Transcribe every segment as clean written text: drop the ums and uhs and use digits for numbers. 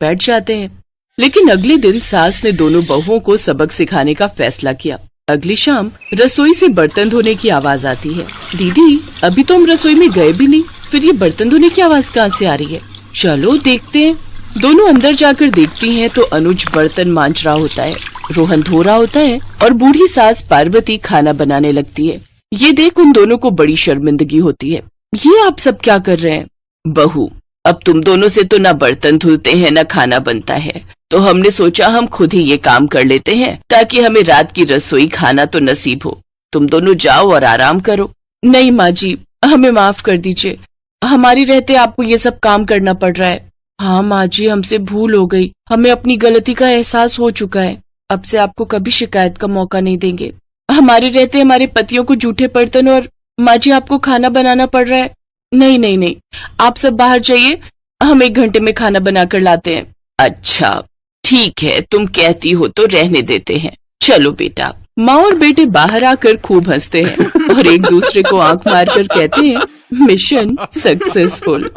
बैठ जाते हैं। लेकिन अगले दिन सास ने दोनों बहुओं को सबक सिखाने का फैसला किया। अगली शाम रसोई से बर्तन धोने की आवाज आती है। दीदी, अभी तो हम रसोई में गए भी नहीं, फिर ये बर्तन धोने की आवाज कहाँ से आ रही है? चलो देखते हैं। दोनों अंदर जाकर देखती हैं तो अनुज बर्तन मांज रहा होता है, रोहन धो रहा होता है और बूढ़ी सास पार्वती खाना बनाने लगती है। ये देख उन दोनों को बड़ी शर्मिंदगी होती है। ये आप सब क्या कर रहे हैं? बहू, अब तुम दोनों से तो ना बर्तन धुलते हैं ना खाना बनता है, तो हमने सोचा हम खुद ही ये काम कर लेते हैं ताकि हमें रात की रसोई खाना तो नसीब हो। तुम दोनों जाओ और आराम करो। नहीं माँ जी, हमें माफ कर दीजिए, हमारी रहते आपको ये सब काम करना पड़ रहा है। हाँ माँ जी, हमसे भूल हो गई, हमें अपनी गलती का एहसास हो चुका है। अब से आपको कभी शिकायत का मौका नहीं देंगे। हमारे रहते हमारे पतियों को जूठे बर्तन और माँ जी आपको खाना बनाना पड़ रहा है। नहीं नहीं नहीं, आप सब बाहर जाइए, हम 1 घंटे में खाना बनाकर लाते हैं। अच्छा ठीक है, तुम कहती हो तो रहने देते हैं। चलो बेटा। माँ और बेटे बाहर आकर खूब हंसते हैं और एक दूसरे को आंख मारकर कहते हैं, मिशन सक्सेसफुल।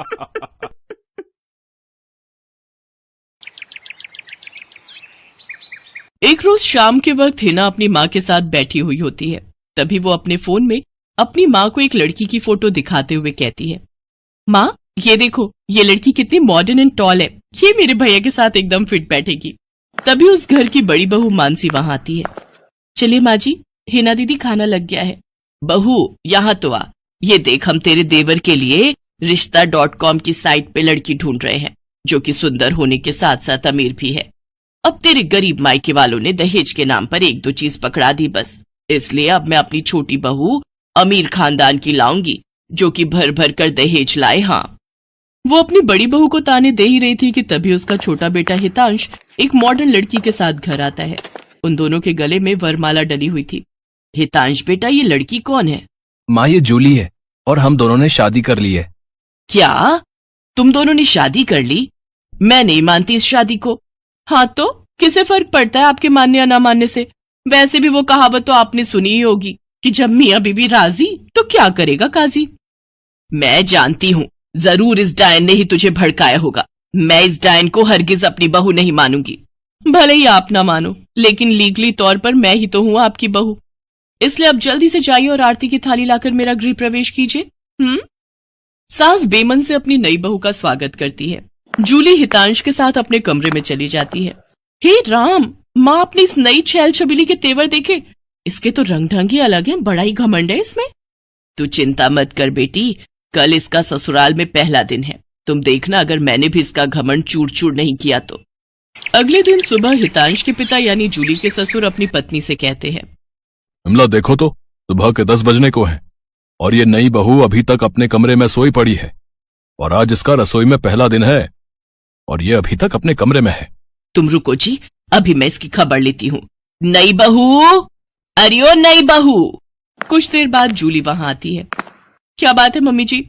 एक रोज शाम के वक्त हिना अपनी माँ के साथ बैठी हुई होती है। तभी वो अपने फोन में अपनी माँ को एक लड़की की फोटो दिखाते हुए कहती है, माँ ये देखो, ये लड़की कितनी मॉडर्न एंड टॉल है, ये मेरे भैया के साथ एकदम फिट बैठेगी। तभी उस घर की बड़ी बहू मानसी वहां आती है। चलिए माँ जी, हिना दीदी खाना लग गया है। बहू यहाँ तो आ, ये देख हम तेरे देवर के लिए रिश्ता.com की साइट पे लड़की ढूंढ रहे हैं, जो कि सुंदर होने के साथ साथ अमीर भी है। अब तेरे गरीब मायके वालों ने दहेज के नाम पर 1-2 चीज पकड़ा दी बस, इसलिए अब मैं अपनी छोटी बहू अमीर खानदान की लाऊंगी, जो कि भर भर कर दहेज लाए। हाँ, वो अपनी बड़ी बहू को ताने दे ही रही थी कि तभी उसका छोटा बेटा हितांश एक मॉडर्न लड़की के साथ घर आता है। उन दोनों के गले में वरमाला डली हुई थी। हितांश बेटा, ये लड़की कौन है? माँ ये जूली है और हम दोनों ने शादी कर ली है। क्या? तुम दोनों ने शादी कर ली? मैं नहीं मानती इस शादी को। हाँ तो किसे फर्क पड़ता है आपके मानने या ना मानने से? वैसे भी वो कहावत तो आपने सुनी ही होगी कि जब मियाँ बीबी राजी तो क्या करेगा काजी। मैं जानती हूँ, जरूर इस डायन ने ही तुझे भड़काया होगा। मैं इस डायन को हरगिज अपनी बहू नहीं मानूंगी। भले ही आप ना मानो, लेकिन लीगली तौर पर मैं ही तो हूँ आपकी बहू। इसलिए अब जल्दी से जाइए और आरती की थाली लाकर मेरा गृह प्रवेश कीजिए। सास बेमन से अपनी नई बहू का स्वागत करती है। जूली हितांश के साथ अपने कमरे में चली जाती है। हे राम, माँ अपनी इस नई छैल छबीली के तेवर देखे, इसके तो रंग ढंग ही अलग है, बड़ा ही घमंड है इसमें। तू चिंता मत कर बेटी, कल इसका ससुराल में पहला दिन है, तुम देखना अगर मैंने भी इसका घमंड चूर चूर नहीं किया तो। अगले दिन सुबह हितांश के पिता यानी जूली के ससुर अपनी पत्नी से कहते हैं, विमला देखो तो, सुबह के 10 बजने को है और ये नई बहू अभी तक अपने कमरे में सोई पड़ी है, और आज इसका रसोई में पहला दिन है और ये अभी तक अपने कमरे में है। तुम रुको जी, अभी मैं इसकी खबर लेती हूँ। नई बहू, अरे ओ नई बहू। कुछ देर बाद जूली वहां आती है। क्या बात है मम्मी जी,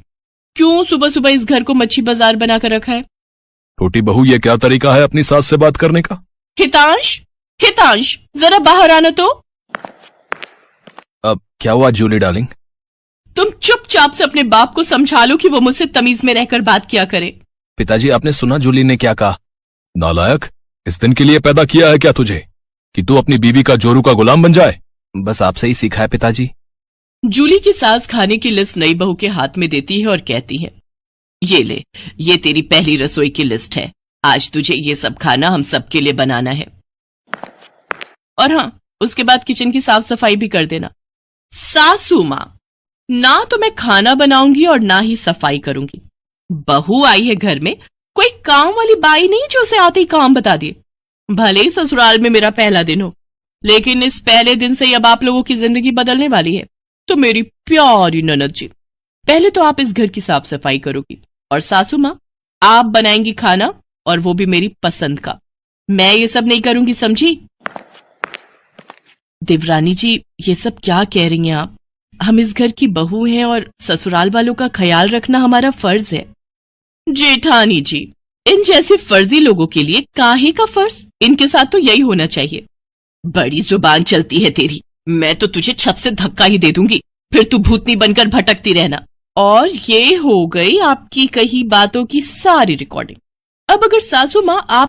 क्यों सुबह सुबह इस घर को मच्छी बाजार बनाकर रखा है? छोटी बहू, ये क्या तरीका है अपनी सास से बात करने का? हितांश, हितांश जरा बाहर आना तो। अब क्या हुआ जूली डार्लिंग? तुम चुपचाप से अपने बाप को समझा लो कि वो मुझसे तमीज में रहकर बात किया करे। पिताजी, आपने सुना जूली ने क्या कहा? नालायक, इस दिन के लिए पैदा किया है क्या तुझे कि तू अपनी बीवी का जोरू का गुलाम बन जाए? बस आपसे ही सीखा है पिताजी। जूली की सास खाने की लिस्ट नई बहू के हाथ में देती है और कहती है, ये ले, ये तेरी पहली रसोई की लिस्ट है। आज तुझे ये सब खाना हम सबके लिए बनाना है, और हाँ, उसके बाद किचन की साफ सफाई भी कर देना। सासू माँ, ना तो मैं खाना बनाऊंगी और ना ही सफाई करूंगी। बहू आई है घर में, कोई काम वाली बाई नहीं जो उसे आते ही काम बता दिए। भले ही ससुराल में मेरा पहला दिन हो, लेकिन इस पहले दिन से अब आप लोगों की जिंदगी बदलने वाली है। तो मेरी प्यारी ननद जी, पहले तो आप इस घर की साफ सफाई करोगी, और सासू माँ आप बनाएंगी खाना, और वो भी मेरी पसंद का। मैं ये सब नहीं करूंगी, समझी? देवरानी जी, ये सब क्या कह रही हैं आप? हम इस घर की बहू हैं और ससुराल वालों का ख्याल रखना हमारा फर्ज है। जेठानी जी, इन जैसे फर्जी लोगों के लिए काहे का फर्ज? इनके साथ तो यही होना चाहिए। बड़ी जुबान चलती है तेरी, मैं तो तुझे छत से धक्का ही दे दूंगी, फिर तू भूतनी बनकर भटकती रहना। और ये हो गई आपकी कही बातों की सारी रिकॉर्डिंग। अब अगर सासू माँ आप